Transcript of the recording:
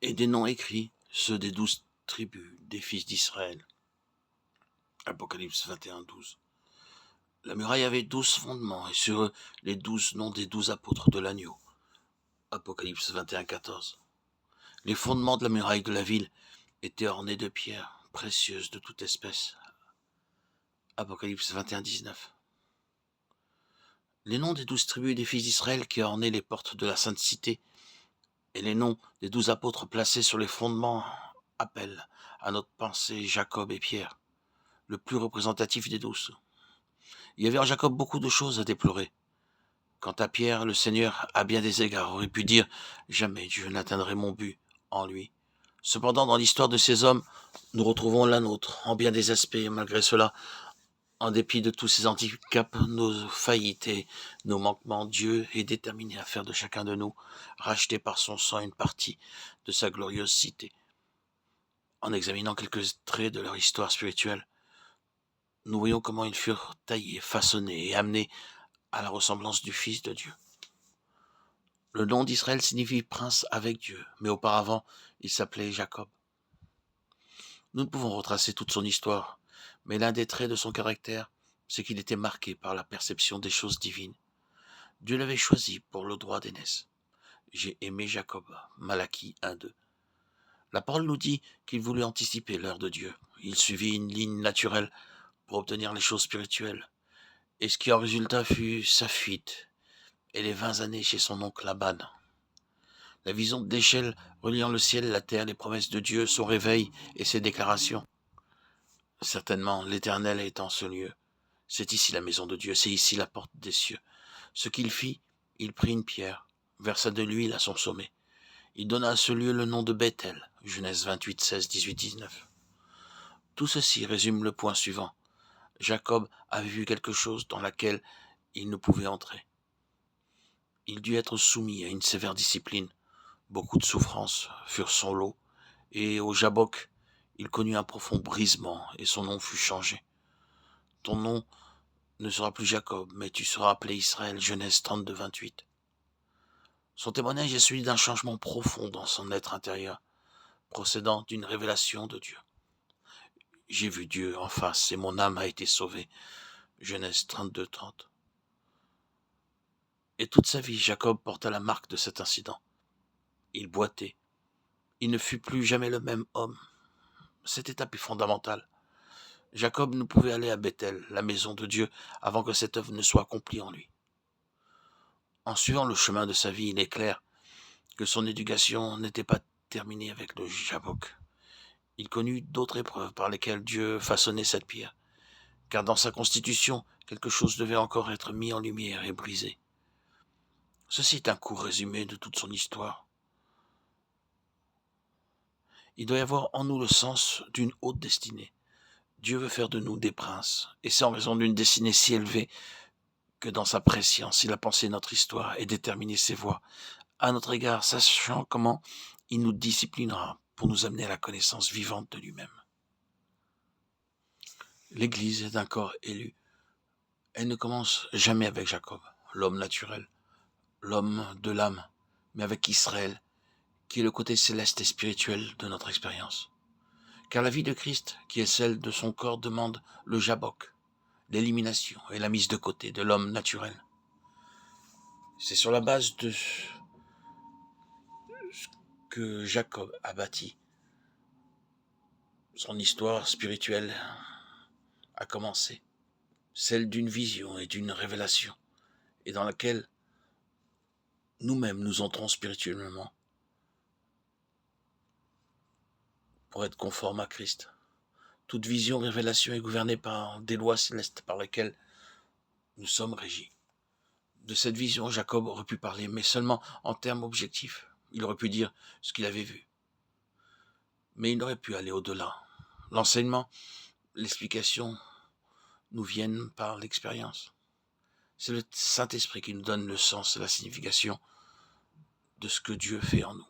et des noms écrits, ceux des 12 tribus des fils d'Israël. Apocalypse 21:12. La muraille avait 12 fondements, et sur eux les 12 noms des 12 apôtres de l'agneau. Apocalypse 21:14. Les fondements de la muraille de la ville étaient ornés de pierres précieuses de toute espèce. Apocalypse 21:19. Les noms des 12 tribus des fils d'Israël qui ornaient les portes de la sainte cité et les noms des 12 apôtres placés sur les fondements appellent à notre pensée Jacob et Pierre, le plus représentatif des 12. Il y avait en Jacob beaucoup de choses à déplorer. Quant à Pierre, le Seigneur, à bien des égards, aurait pu dire « Jamais Dieu n'atteindrait mon but en lui ». Cependant, dans l'histoire de ces hommes, nous retrouvons la nôtre, en bien des aspects, et malgré cela, en dépit de tous ces handicaps, nos faillites et nos manquements, Dieu est déterminé à faire de chacun de nous, racheter par son sang une partie de sa glorieuse cité. En examinant quelques traits de leur histoire spirituelle, nous voyons comment ils furent taillés, façonnés et amenés à la ressemblance du Fils de Dieu. Le nom d'Israël signifie prince avec Dieu, mais auparavant, il s'appelait Jacob. Nous ne pouvons retracer toute son histoire, mais l'un des traits de son caractère, c'est qu'il était marqué par la perception des choses divines. Dieu l'avait choisi pour le droit d'aînesse. J'ai aimé Jacob, Malachie 1:2. La parole nous dit qu'il voulut anticiper l'heure de Dieu. Il suivit une ligne naturelle pour obtenir les choses spirituelles. Et ce qui en résulta fut sa fuite et les 20 années chez son oncle Laban. La vision d'échelle reliant le ciel et la terre, les promesses de Dieu, son réveil et ses déclarations. Certainement, l'Éternel est en ce lieu. C'est ici la maison de Dieu, c'est ici la porte des cieux. Ce qu'il fit, il prit une pierre, versa de l'huile à son sommet. Il donna à ce lieu le nom de Bethel, Genèse 28, 16, 18, 19. Tout ceci résume le point suivant. Jacob avait vu quelque chose dans laquelle il ne pouvait entrer. Il dut être soumis à une sévère discipline. Beaucoup de souffrances furent son lot, et au Jabbok, il connut un profond brisement, et son nom fut changé. Ton nom ne sera plus Jacob, mais tu seras appelé Israël, Genèse 32, 28. Son témoignage est celui d'un changement profond dans son être intérieur, procédant d'une révélation de Dieu. J'ai vu Dieu en face, et mon âme a été sauvée, Genèse 32, 30. Et toute sa vie, Jacob porta la marque de cet incident. Il boitait. Il ne fut plus jamais le même homme. Cette étape est fondamentale. Jacob ne pouvait aller à Bethel, la maison de Dieu, avant que cette œuvre ne soit accomplie en lui. En suivant le chemin de sa vie, il est clair que son éducation n'était pas terminée avec le Jabbok. Il connut d'autres épreuves par lesquelles Dieu façonnait cette pierre, car dans sa constitution, quelque chose devait encore être mis en lumière et brisé. Ceci est un court résumé de toute son histoire. Il doit y avoir en nous le sens d'une haute destinée. Dieu veut faire de nous des princes, et c'est en raison d'une destinée si élevée que dans sa prescience, il a pensé notre histoire et déterminé ses voies à notre égard, sachant comment il nous disciplinera pour nous amener à la connaissance vivante de lui-même. L'Église est un corps élu. Elle ne commence jamais avec Jacob, l'homme naturel, l'homme de l'âme, mais avec Israël, qui est le côté céleste et spirituel de notre expérience. Car la vie de Christ, qui est celle de son corps, demande le Jabbok, l'élimination et la mise de côté de l'homme naturel. C'est sur la base de ce que Jacob a bâti. Son histoire spirituelle a commencé, celle d'une vision et d'une révélation, et dans laquelle nous-mêmes nous entrons spirituellement pour être conformes à Christ. Toute vision, révélation est gouvernée par des lois célestes par lesquelles nous sommes régis. De cette vision, Jacob aurait pu parler, mais seulement en termes objectifs. Il aurait pu dire ce qu'il avait vu. Mais il aurait pu aller au-delà. L'enseignement, l'explication nous viennent par l'expérience. C'est le Saint-Esprit qui nous donne le sens et la signification de ce que Dieu fait en nous.